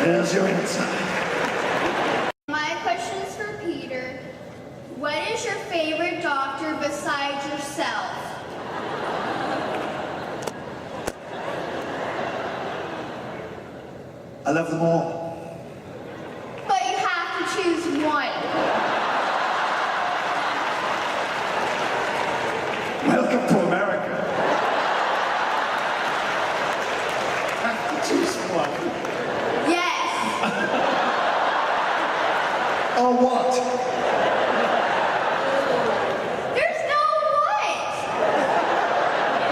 Here's your answer. My question is for Peter. What is your favorite doctor besides yourself? I love them all. But you have to choose one. Welcome to America. I have to choose one. Yes. Or what? There's no what.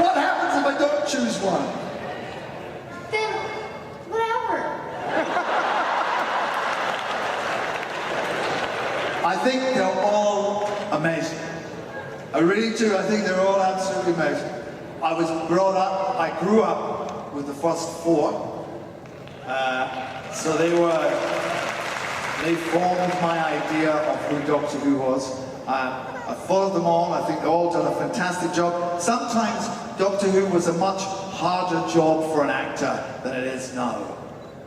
What happens if I don't choose one? Then whatever. I think they're all amazing. I really do. I think they're all absolutely amazing. I grew up with the first four. So they formed my idea of who Doctor Who was. I followed them all. I think they've all done a fantastic job. Sometimes Doctor Who was a much harder job for an actor than it is now.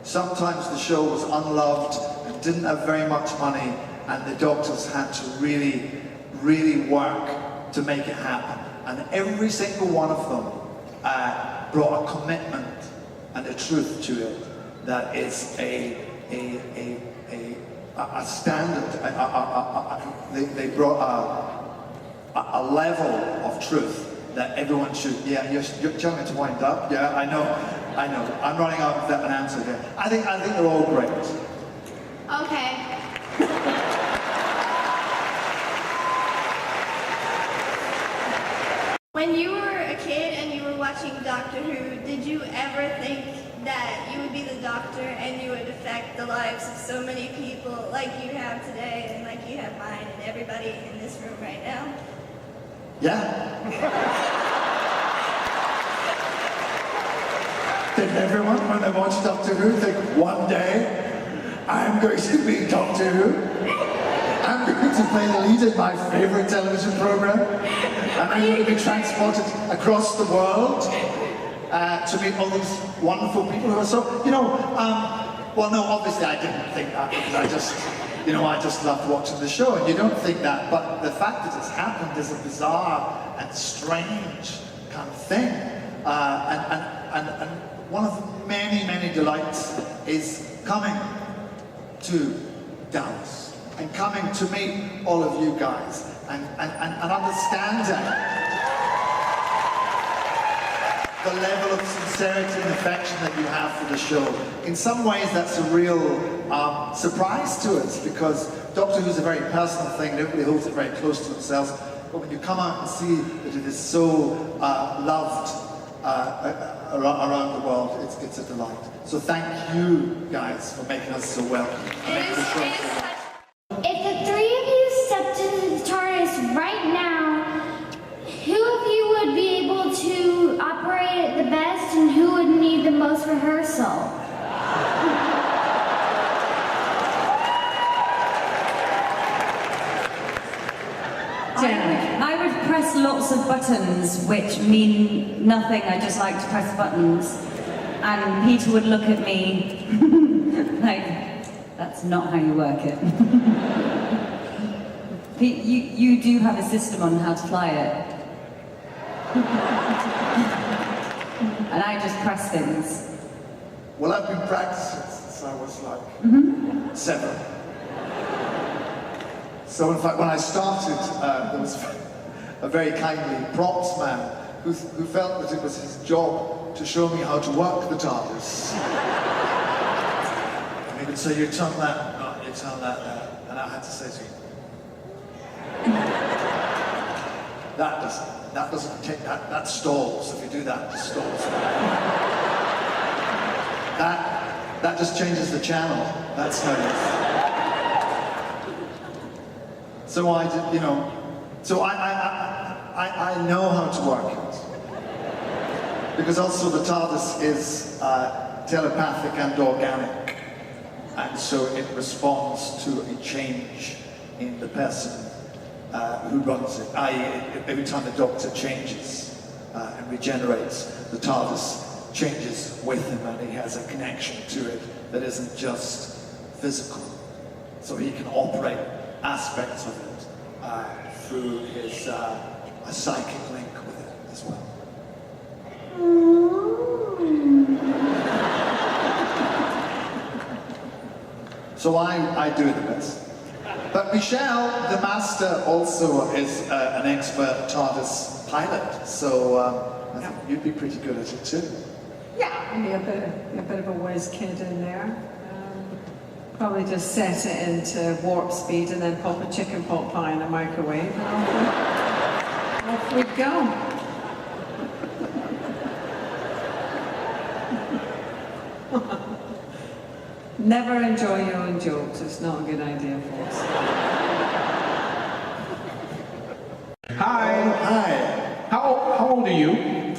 Sometimes the show was unloved and didn't have very much money, and the doctors had to really, really work to make it happen. And every single one of them brought a commitment and a truth to it that is a standard. They brought a level of truth that everyone should. Yeah, you're telling me to wind up. Yeah, I know. I'm running out of an answer there. I think they're all great. Okay. When you were a kid and you were watching Doctor Who, did you ever think that you would be the Doctor and you would affect the lives of so many people like you have today and like you have mine and everybody in this room right now? Yeah. Did everyone, when they watch Doctor Who, think one day I'm going to be Doctor Who? I'm going to play the lead in my favorite television program, and I'm going to be transported across the world to meet all these wonderful people who are so, well, no, obviously I didn't think that because I just loved watching the show, and you don't think that, but the fact that it's happened is a bizarre and strange kind of thing, and one of the many, many delights is coming to Dallas and coming to meet all of you guys and understanding the level of sincerity and affection that you have for the show. In some ways that's a real surprise to us because Doctor Who's a very personal thing and everybody holds it very close to themselves, but when you come out and see that it is so loved around the world, it's a delight. So thank you guys for making us so welcome. If the three of you stepped into the TARDIS right now, who of you would be able to operate it the best and who would need the most rehearsal? I would press lots of buttons, which mean nothing. I just like to press buttons. And Peter would look at me like, that's not how you work it. Pete, you do have a system on how to fly it. And I just press things. Well, I've been practicing since I was like 7. So in fact, when I started, there was a very kindly props man who felt that it was his job to show me how to work the TARDIS. And he would say, you turn that, no, you turn that there. And I had to say to him, that doesn't take, that stalls. If you do that, it stalls. That just changes the channel. That's no use. So I did, so I know how to work it. Because also the TARDIS is telepathic and organic. And so it responds to a change in the person who runs it. Every time the Doctor changes and regenerates, the TARDIS changes with him and he has a connection to it that isn't just physical. So he can operate aspects of it through his a psychic link with it as well. So I do the best. But Michelle, the master, also is an expert TARDIS pilot, so I think you'd be pretty good at it too. Yeah, I'd be a bit of a whiz kid in there. Probably just set it into warp speed and then pop a chicken pot pie in a microwave and off we'd go. Never enjoy your own jokes, it's not a good idea for us. Hi. Oh, hi. How old are you?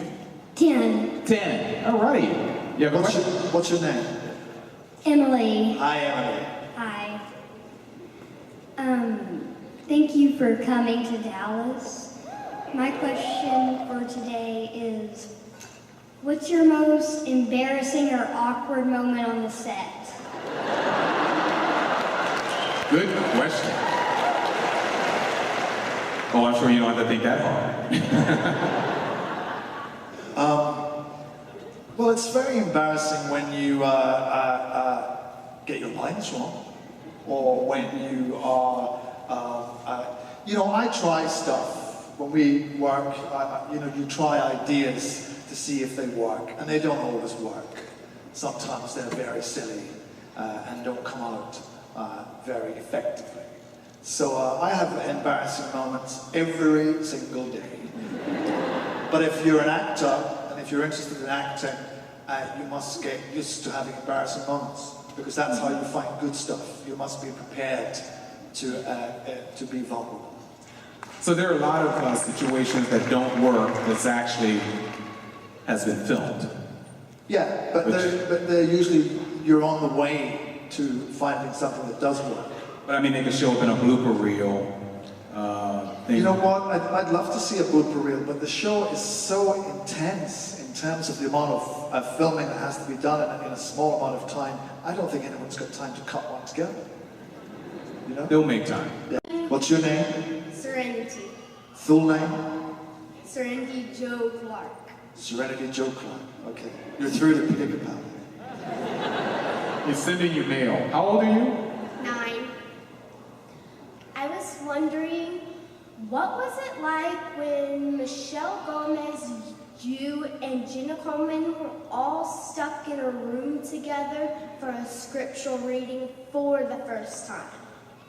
10. 10. All right. Yeah. What's your name? Emily. Hi, Emily. Hi. Thank you for coming to Dallas. My question for today is, what's your most embarrassing or awkward moment on the set? Good question. Oh, I'm sure you don't have to think that hard. Well, it's very embarrassing when you get your lines wrong, or when you are, I try stuff when we work. You try ideas to see if they work, and they don't always work. Sometimes they're very silly and don't come out very effectively. So I have embarrassing moments every single day. But if you're an actor, and if you're interested in acting, you must get used to having embarrassing moments, because that's how you find good stuff. You must be prepared to be vulnerable. So there are a lot of situations that don't work that's actually has been filmed. Yeah, but they're usually, you're on the way to finding something that does work. But I mean, they can show up in a blooper reel. You know what? I'd love to see a blooper reel, but the show is so intense in terms of the amount of filming that has to be done in a small amount of time. I don't think anyone's got time to cut one together. You know? They'll make time. Yeah. What's your name? Serenity. Full name? Serenity Joe Clark. Serenity Joe Clark. Okay. You're through to Pick Pal. He's sending you mail. How old are you? 9. I was wondering, what was it like when Michelle Gomez, you, and Jenna Coleman were all stuck in a room together for a scriptural reading for the first time?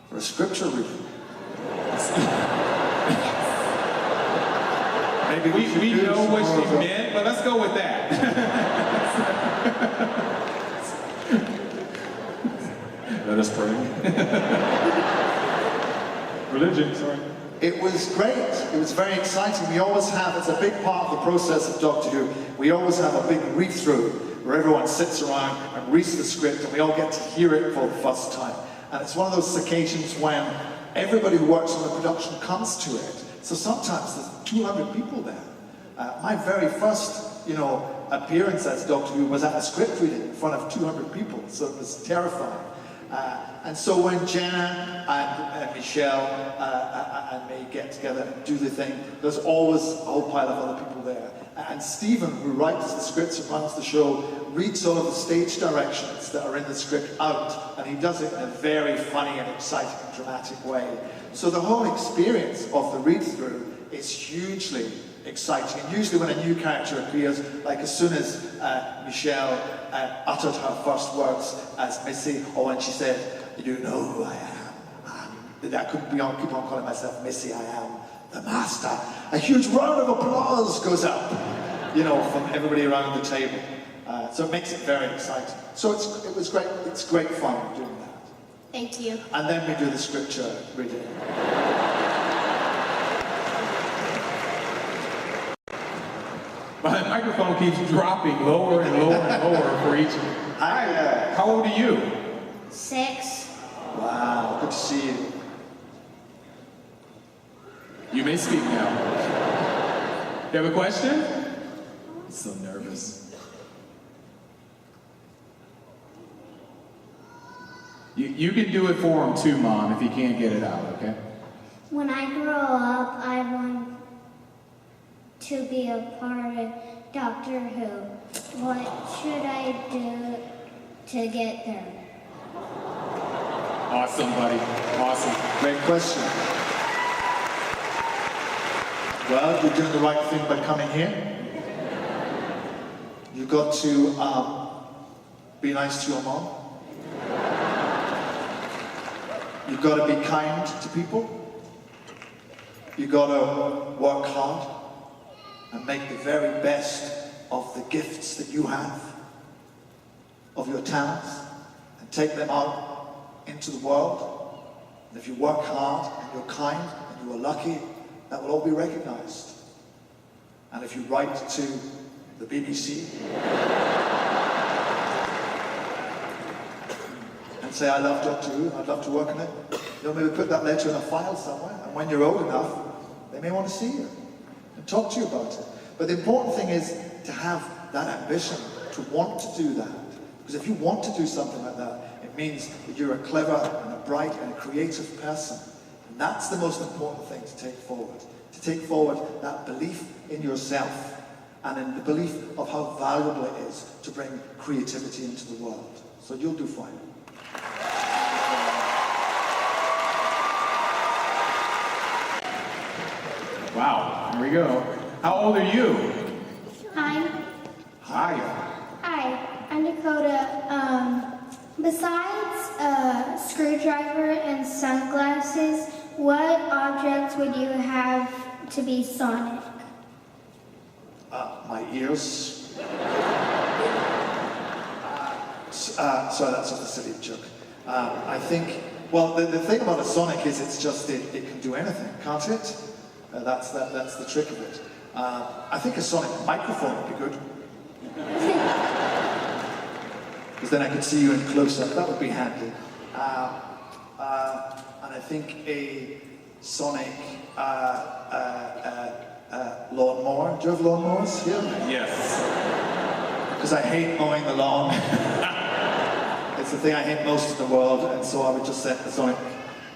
For a scripture reading? Yes. Maybe We know what she meant, but let's go with that. Let us pray. Religion, sorry. It was great. It was very exciting. We always have, it's a big part of the process of Doctor Who, we always have a big read-through where everyone sits around and reads the script and we all get to hear it for the first time. And it's one of those occasions when everybody who works on the production comes to it. So sometimes there's 200 people there. My very first, appearance as Doctor Who was at a script reading in front of 200 people, so it was terrifying. And so when Jenna and Michelle and me get together and do the thing, there's always a whole pile of other people there. And Stephen, who writes the scripts and runs the show, reads all of the stage directions that are in the script out, and he does it in a very funny and exciting and dramatic way. So the whole experience of the read-through is hugely exciting. And usually when a new character appears, like as soon as Michelle uttered her first words as Missy, or when she said, "You know who I am," I couldn't keep on calling myself Missy, I am the master. A huge round of applause goes up, from everybody around the table. So it makes it very exciting. So it was great. It's great fun doing that. Thank you. And then we do the scripture reading. My microphone keeps dropping lower and lower and lower for each. Hi, how old are you? 6. Wow, good to see you. You may speak now. You have a question? I'm so nervous. You can do it for him too, Mom, if he can't get it out, okay? When I grow up, I want to be a part of Doctor Who. What should I do to get there? Awesome, buddy. Awesome. Great question. Well, you're doing the right thing by coming here. You've got to be nice to your mom. You've got to be kind to people. You've got to work hard and make the very best of the gifts that you have, of your talents, and take them out into the world. And if you work hard and you're kind and you are lucky, that will all be recognized. And if you write to the BBC and say, I love Doctor Who, I'd love to work on it, they'll maybe put that letter in a file somewhere, and when you're old enough, they may want to see you and talk to you about it. But the important thing is to have that ambition, to want to do that. Because if you want to do something like that, it means that you're a clever and a bright and a creative person. And that's the most important thing to take forward. To take forward that belief in yourself and in the belief of how valuable it is to bring creativity into the world. So you'll do fine. Wow, here we go. How old are you? Hi. Hi. Hi, I'm Dakota. Besides a screwdriver and sunglasses, what objects would you have to be sonic? My ears. Sorry, that's just a silly joke. I think, well, the thing about a sonic is it's just, it can do anything, can't it? That's the trick of it. I think a sonic microphone would be good. Because then I could see you in close-up, that would be handy. And I think a sonic lawnmower. Do you have lawnmowers here? Yes. Because I hate mowing the lawn. It's the thing I hate most in the world, and so I would just set the sonic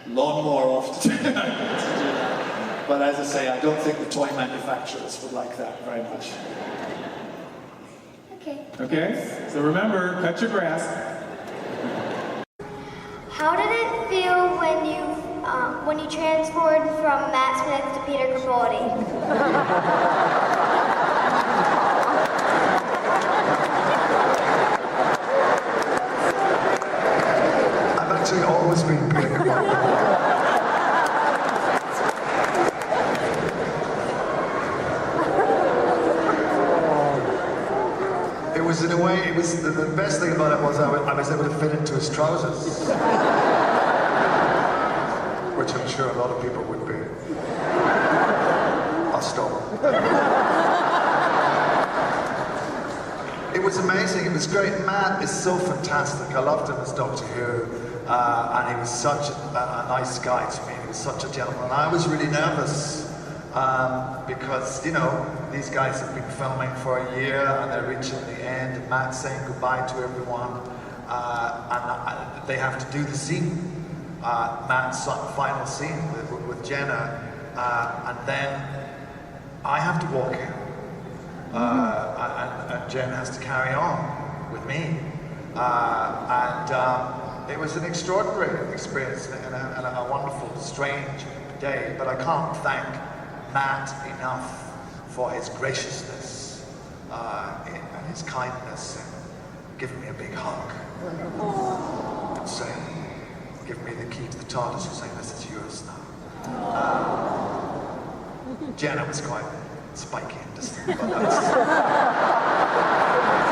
lawnmower off to do that. But as I say, I don't think the toy manufacturers would like that very much. Okay. Okay, so remember, cut your grass. How did it feel when you transferred from Matt Smith to Peter Capaldi? I've actually always been Peter Capaldi. In a way, it was the best thing about it was I was able to fit into his trousers, which I'm sure a lot of people would be. I'll stop. It was amazing. It was great. Matt is so fantastic. I loved him as Doctor Who, and he was such a nice guy to me. He was such a gentleman. I was really nervous. Because, you know, these guys have been filming for a year and they're reaching the end, and Matt's saying goodbye to everyone, and they have to do the scene, Matt's final scene with Jenna, and then I have to walk in, and Jen has to carry on with me, and it was an extraordinary experience and a wonderful, strange day, but I can't thank Matt enough for his graciousness and his kindness and giving me a big hug and saying, giving me the key to the TARDIS and saying, this is yours now. Jenna was quite spiky and distant, but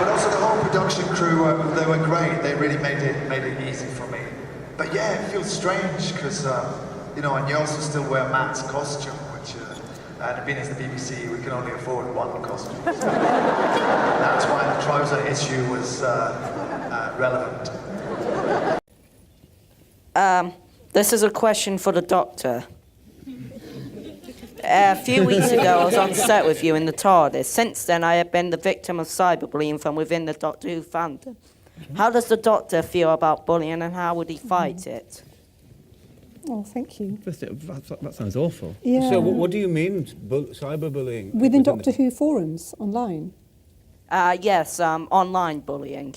also the whole production crew, they were great. They really made it easy for me. But yeah, it feels strange because, you know, and you also still wear Matt's costume, which, and being as the BBC, we can only afford one costume. That's why the trouser issue was relevant. This is a question for the Doctor. A few weeks ago, I was on set with you in the TARDIS. Since then, I have been the victim of cyberbullying from within the Doctor Who fandom. How does the Doctor feel about bullying and how would he fight it? Oh, thank you. That sounds awful. Yeah. So what do you mean, cyberbullying? Within Doctor Who forums online? Yes, online bullying.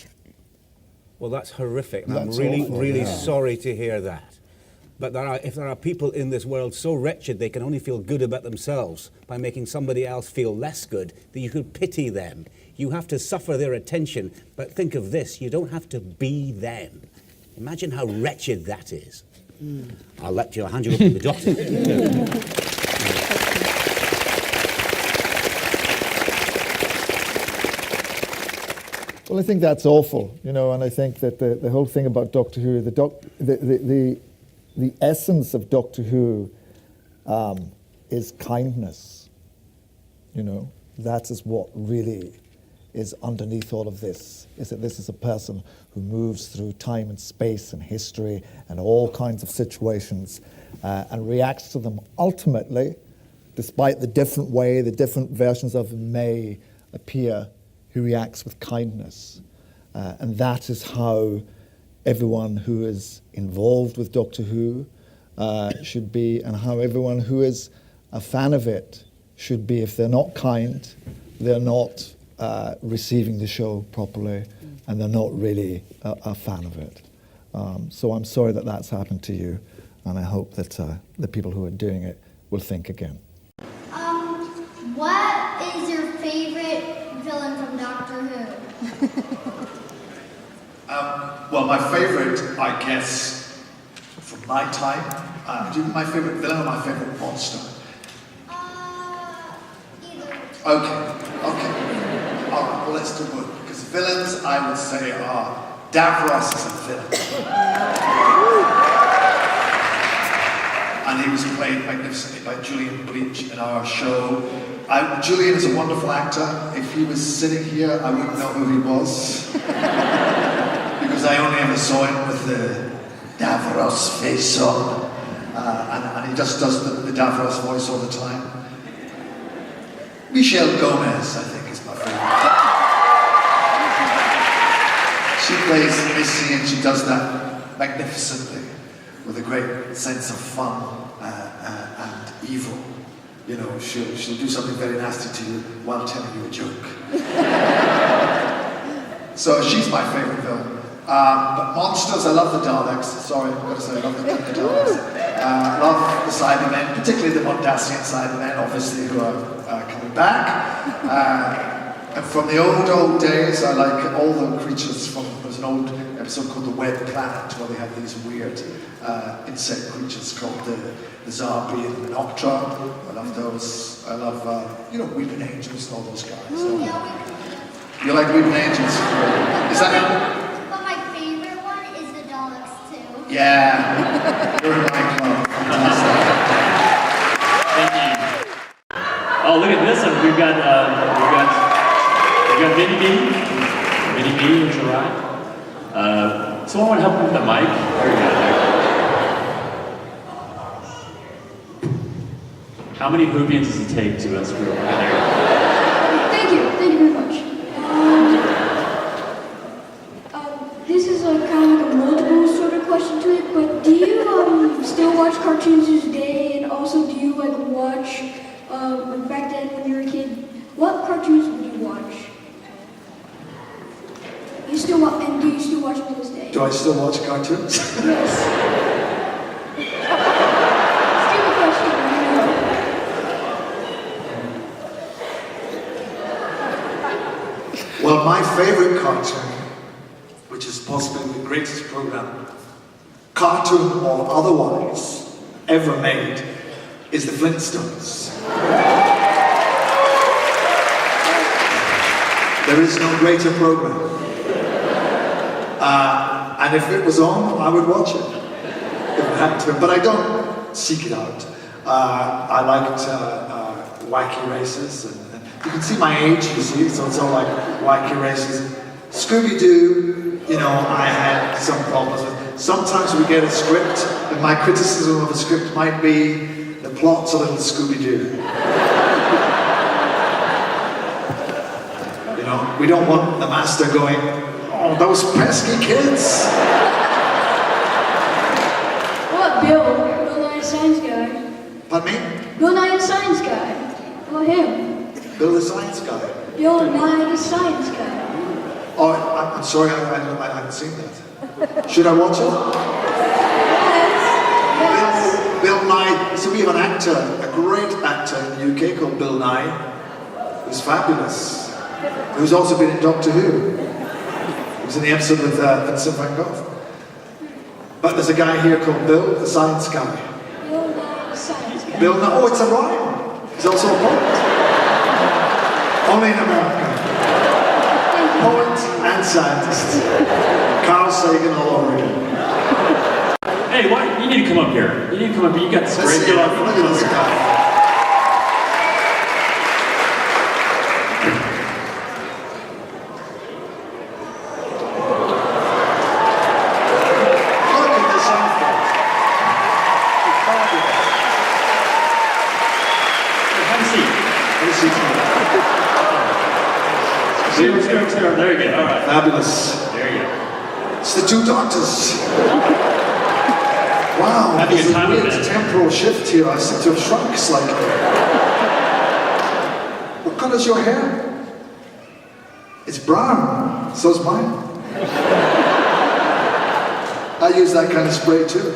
Well, that's horrific. That's I'm awful, really yeah. sorry to hear that. But if there are people in this world so wretched they can only feel good about themselves by making somebody else feel less good, that you could pity them. You have to suffer their attention. But think of this, you don't have to be them. Imagine how wretched that is. I'll hand you up to the Doctor. Well, I think that's awful, you know, and I think that the whole thing about Doctor Who, the essence of Doctor Who is kindness, you know. That is what really is underneath all of this, is that this is a person who moves through time and space and history and all kinds of situations and reacts to them ultimately, despite the different way, the different versions of them may appear, who reacts with kindness. And that is how everyone who is involved with Doctor Who should be, and how everyone who is a fan of it should be. If they're not kind, they're not receiving the show properly, and they're not really a fan of it. So I'm sorry that that's happened to you, and I hope that the people who are doing it will think again. What is your favorite villain from Doctor Who? Well, my favorite, I guess, from my time, my favorite villain or my favorite monster? Either. Okay. All right, well, let's do both. Because villains, I would say, are Davros is a villain. And he was played magnificently by Julian Breach in our show. Julian is a wonderful actor. If he was sitting here, I wouldn't know who he was. Because I only ever saw him with the Davros face on. And he just does the Davros voice all the time. Michelle Gomez, I think, is my favourite. She plays Missy and she does that magnificently with a great sense of fun and evil. You know, she'll do something very nasty to you while telling you a joke. So she's my favourite villain. But monsters, I love the Daleks. Sorry, I've got to say, I love the Daleks. I love the Cybermen, particularly the Mondasian Cybermen, obviously, who are coming back. And from the old days, I like all the creatures from, there's an old episode called The Web Planet, where they have these weird insect creatures called the Zarbi and the Noctra. I love those. I love, Weeping Angels and all those guys. So, you like Weeping Angels? Is that... But my favorite one is the Daleks too. Yeah, you're in my club. Thank you. Oh, look at this one. We've got Mini Me, which arrived. Someone want to help me with the mic? There we go. How many Whovians does it take to unscrew a hair? Thank you very much. This is kind of like a multiple sort of question to it, but do you still watch cartoons today, and also do you watch, back then when you were a kid, what cartoons would you watch? Do you still watch them to this day? Do I still watch cartoons? Yes. Well, my favorite cartoon, which is possibly the greatest program, cartoon or otherwise, ever made, is the Flintstones. There is no greater program. And if it was on, I would watch it. If it had to, but I don't seek it out. I liked Wacky Races, and you can see my age, you see, so it's all like Wacky Races. Scooby-Doo, I had some problems with. Sometimes we get a script, and my criticism of a script might be the plot's a little Scooby-Doo. We don't want the master going, Oh, those pesky kids. What about Bill? Bill Nye the Science Guy. Pardon me? Bill Nye the Science Guy. What about him? Bill the Science Guy. Bill Nye the Science Guy. Oh, I'm sorry, I haven't seen that. Should I watch it? Yes. Bill Nye, so we have an actor, a great actor in the UK called Bill Nye, who's fabulous, who's also been in Doctor Who. He was in the episode with Vincent van Gogh. But there's a guy here called Bill, the Science Guy. Bill Nye the Science Guy. Bill Nye, oh, it's a rhyme. He's also a poet. Only in America. Poet and scientist. Carl Sagan all over again. Hey, why? You need to come up here. You need to come up here. You got this Let's great see, look guy. at this guy. Look at this outfit. Have a seat. This is There you go. All right. fabulous. There you go. It's the two doctors. Wow, Having a there's time of weird it. temporal shift here. I seem to have shrunk slightly. What colour's your hair? It's brown. So's mine. I use that kind of spray too.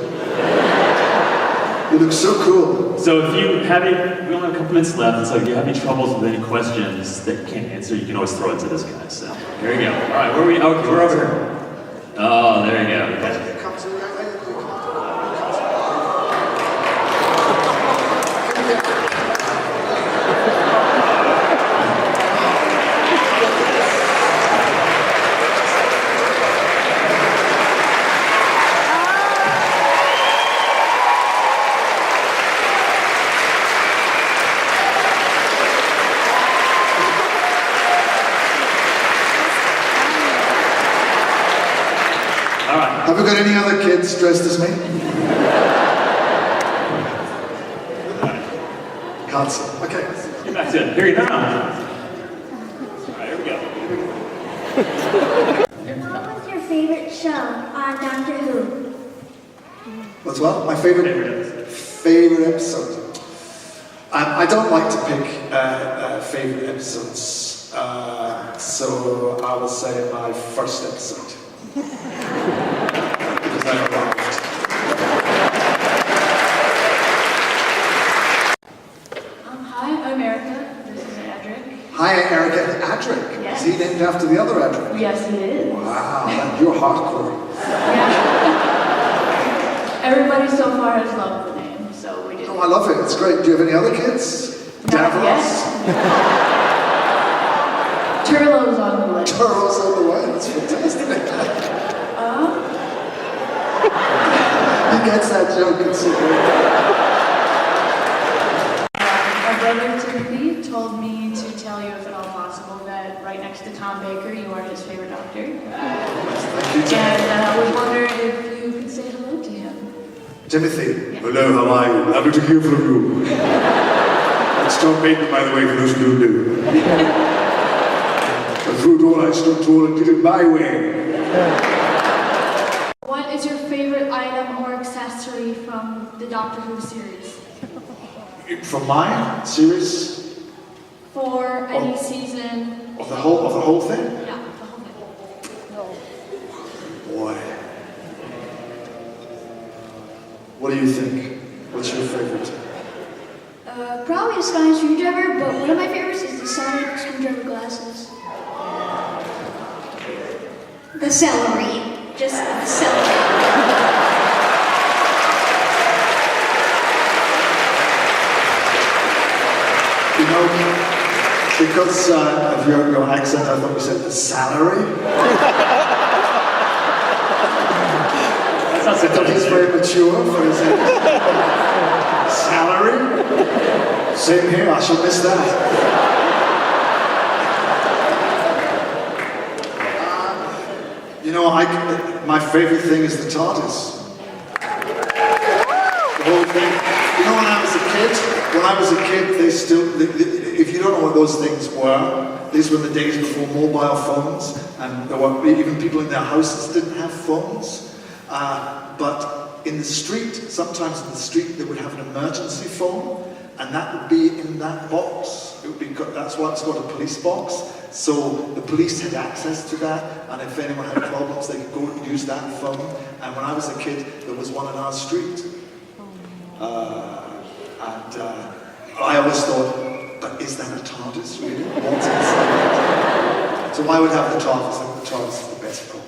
You look so cool. So if you have any, we only have a couple minutes left, so if you have any troubles with any questions that you can't answer, you can always throw it to this guy. So here we go. All right, where are we? Oh, we're over here. Oh, there you go. Okay. Have we got any other kids dressed as me? Can't see. Okay. Get back to it. Here you go. All right, here we go. What was your favorite show on Doctor Who? What's what? My favorite episode. I don't like to pick favorite episodes, so I will say my first episode. Because I arrived. Hi, I'm Erica. This is Adric. Hi, Erica. Adric. Yes. Is he named after the other Adric? Yes, it is. Wow, you're hardcore. Everybody so far has loved the name, so we did. Oh, I love it. It's great. Do you have any other kids? Davros? Turlo's on the list. Turtles on the way. That's fantastic. He gets that joke. It's so great. My brother Timothy told me to tell you, if at all possible, that right next to Tom Baker, you are his favorite doctor. Thank you, Timothy. And I was wondering if you could say hello to him. Timothy. Hello, how are you? Lovely to hear from you. That's Tom Baker, by the way, for those who don't know. But through it all, I stood tall and did it my way. What is your favorite item or accessory from the Doctor Who series? From my series? For any season? Of the whole thing? Yeah, the whole thing. Boy. What do you think? What's your favorite? Probably a sonic screwdriver, but one of my favorites is the sonic screwdriver glasses. The celery. Just the celery. You know, because of your accent, I thought you said the salary. I thought he's very mature for his age. Salary? Same here, I shall miss that. You know, my favorite thing is the TARDIS. The whole thing. You know, when I was a kid, they still, if you don't know what those things were, these were the days before mobile phones, and there were even people in their houses didn't have phones. But in the street, sometimes in the street, they would have an emergency phone, and that would be in that box. It would be, that's why it's called a police box. So the police had access to that, and if anyone had problems, they could go and use that phone. And when I was a kid, there was one in our street. I always thought, but is that a TARDIS really? What's inside? So I would have the TARDIS. I think the TARDIS is the best prop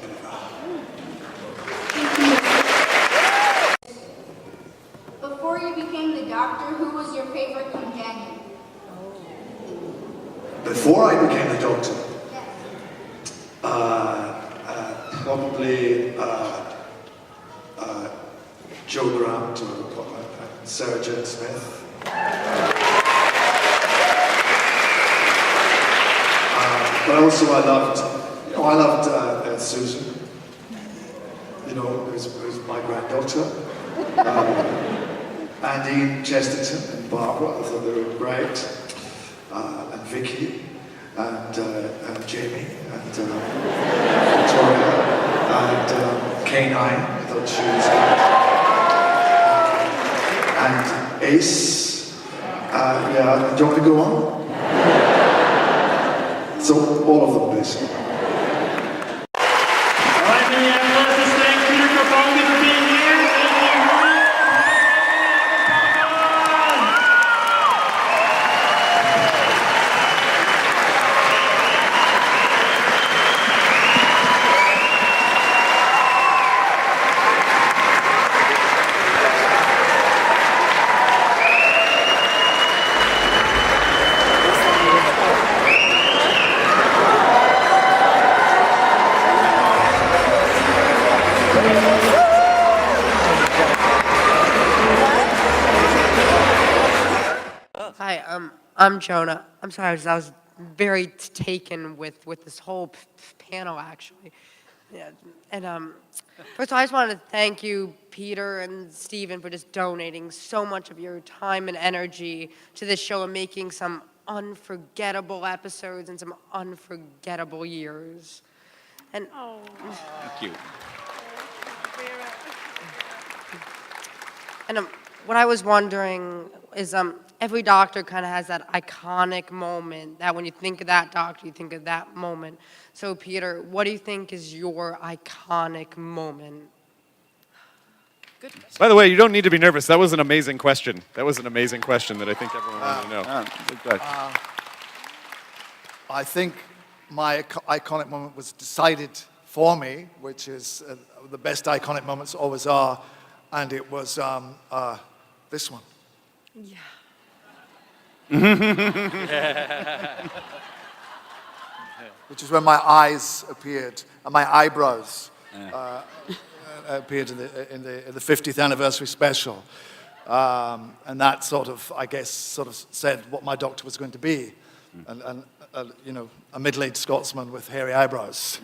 ever. Before you became the Doctor, who was your favorite companion? Before I became the Doctor? Yes. Probably Joe Grant or Sarah Jane Smith. But also I loved Susan, who's my granddaughter. Andy Chesterton and Barbara, I thought they were great. And Vicky, and Jamie, and Victoria, and K9, I thought she was great. And Ace, do you want to go on? So, all of them, basically. All right, Marianne, let's just thank Peter Capaldi for being here. Thank you. Hi, I'm Jonah. I'm sorry, I was very taken with this whole panel, actually. Yeah, and first of all, I just wanted to thank you, Peter and Stephen, for just donating so much of your time and energy to this show and making some unforgettable episodes and some unforgettable years. And Thank you. And what I was wondering is, every Doctor kind of has that iconic moment that when you think of that Doctor, you think of that moment. So, Peter, what do you think is your iconic moment? Good. By the way, you don't need to be nervous. That was an amazing question. That was an amazing question that I think everyone wanted to know. I think my iconic moment was decided for me, which is the best iconic moments always are, and it was this one. Yeah. Which is when my eyes appeared and my eyebrows appeared in the 50th anniversary special, and that sort of, I guess, said what my Doctor was going to be, and a middle-aged Scotsman with hairy eyebrows,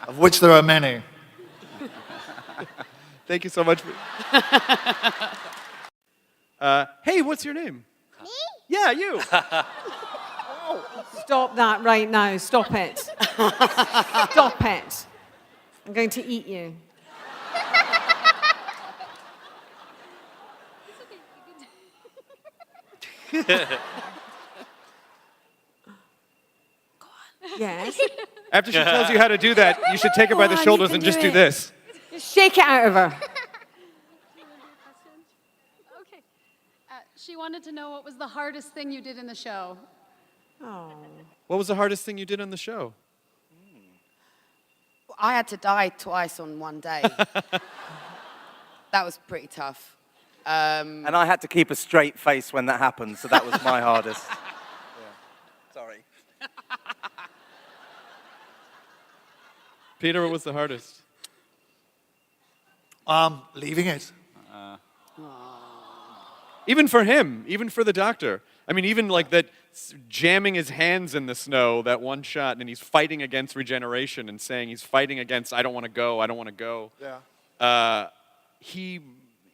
of which there are many. Thank you so much. Hey, what's your name? Me? Yeah, you. Stop that right now. Stop it. Stop it. I'm going to eat you. Yes. After she tells you how to do that, you should take her by the shoulders and just do this. Just shake it out of her. Okay. She wanted to know what was the hardest thing you did in the show. Oh. What was the hardest thing you did on the show? I had to die twice on one day. That was pretty tough. And I had to keep a straight face when that happened, so that was my hardest. Yeah. Sorry. Peter, what was the hardest? Leaving it. Even for him, even for the Doctor. I mean, even like that jamming his hands in the snow, that one shot, and he's fighting against regeneration and saying he's fighting against, I don't want to go, I don't want to go. Yeah. He,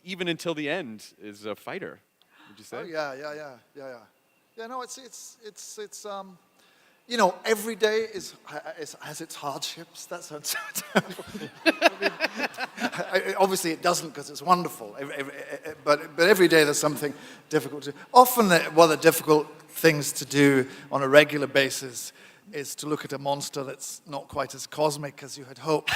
even until the end, is a fighter. would you say? Oh, yeah. Yeah, no, it's you know, every day has its hardships. That sounds so terrible. Obviously it doesn't, because it's wonderful. But every day there's something difficult to do. Often one of the difficult things to do on a regular basis is to look at a monster that's not quite as cosmic as you had hoped,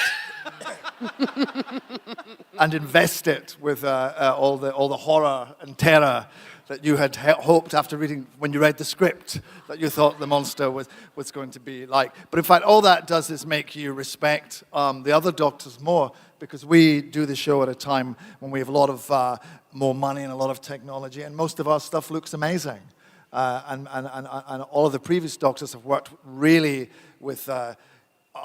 and invest it with all the horror and terror that you had hoped after reading, when you read the script, that you thought the monster was going to be like. But in fact, all that does is make you respect the other doctors more, because we do the show at a time when we have a lot of more money and a lot of technology, and most of our stuff looks amazing. And all of the previous doctors have worked really with a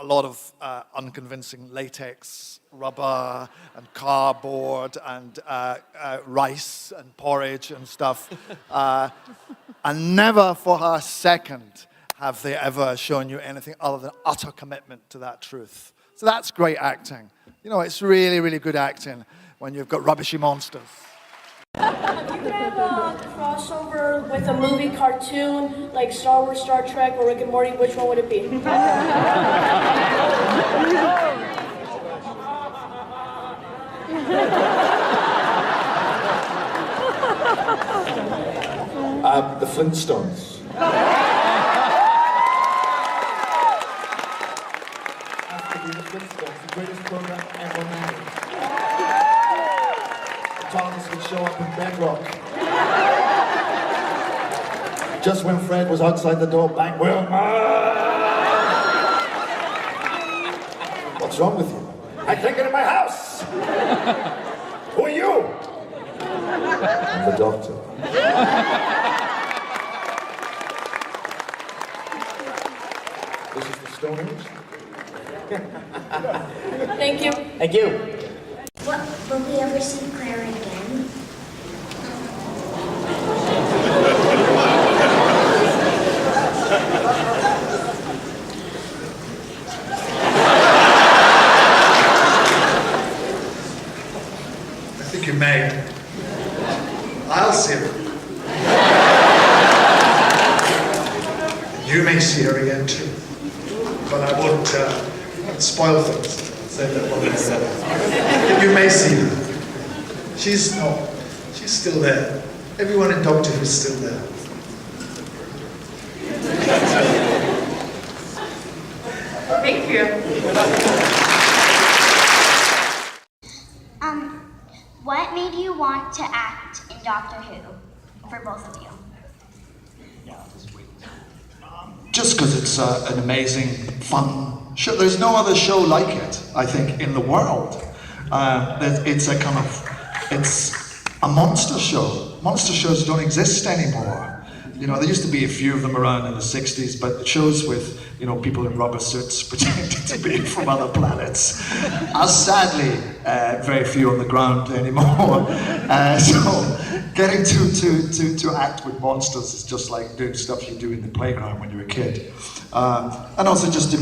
lot of unconvincing latex, rubber, and cardboard, and rice, and porridge, and stuff. And never for a second have they ever shown you anything other than utter commitment to that truth. So that's great acting. You know, it's really, really good acting when you've got rubbishy monsters. If you could have a crossover with a movie cartoon, like Star Wars, Star Trek, or Rick and Morty, which one would it be? The Flintstones. The Flintstones, the greatest program ever made. Thomas would show up in Bedrock. Just when Fred was outside the door, bang, Wilma! What's wrong with you? I can't get in my house! Who are you? I'm the doctor. This is the Stone Age? Thank you. Thank you. What, will we ever see Claire again? I think you may. I'll see her. You may see her again too. But I won't spoil things. Say that one thing. You may see her. She's still there. Everyone in Doctor Who is still there. Thank you. What made you want to act in Doctor Who, for both of you? Just because it's an amazing, fun show. There's no other show like it, I think, in the world. It's a monster show. Monster shows don't exist anymore. You know, there used to be a few of them around in the 60s, but shows with, you know, people in rubber suits pretending to be from other planets are sadly very few on the ground anymore. So getting to act with monsters is just like doing stuff you do in the playground when you're a kid. And also just to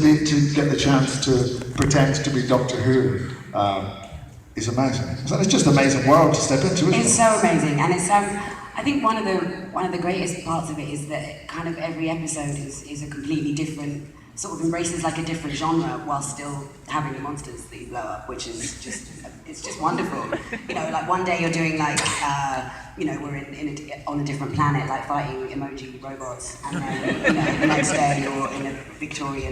get the chance to pretend to be Doctor Who is amazing. It's just an amazing world to step into, isn't it? It's so amazing, and it's I think one of the greatest parts of it is that kind of every episode is a completely different, sort of embraces like a different genre while still having the monsters that you blow up, which is it's just wonderful. You know, like one day you're doing like you know, we're on a different planet, like fighting emoji robots, and then, you know, the next day you're in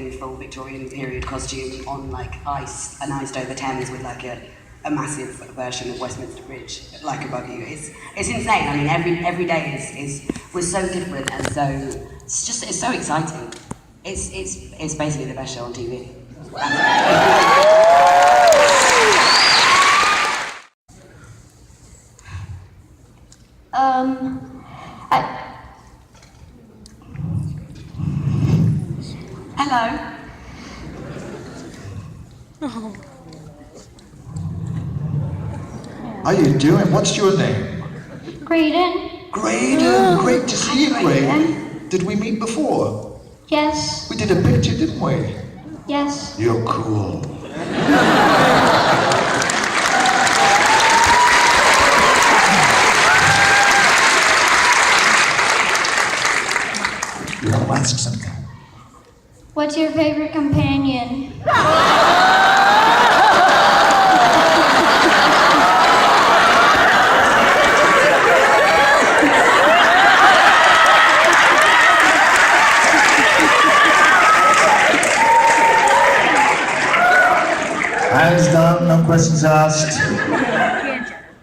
a full Victorian period costume on like an iced over Thames with like a massive version of Westminster Bridge like above you. It's insane. I mean, every day was so different, and so it's so exciting. It's basically the best show on TV. Hello. Oh. How are you doing? What's your name? Graydon. Graydon, great to see you, Graydon. Did we meet before? Yes. We did a picture, didn't we? Yes. You're cool. You want to ask something? What's your favorite companion? Hands down, no questions asked.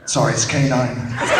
Sorry, it's K9.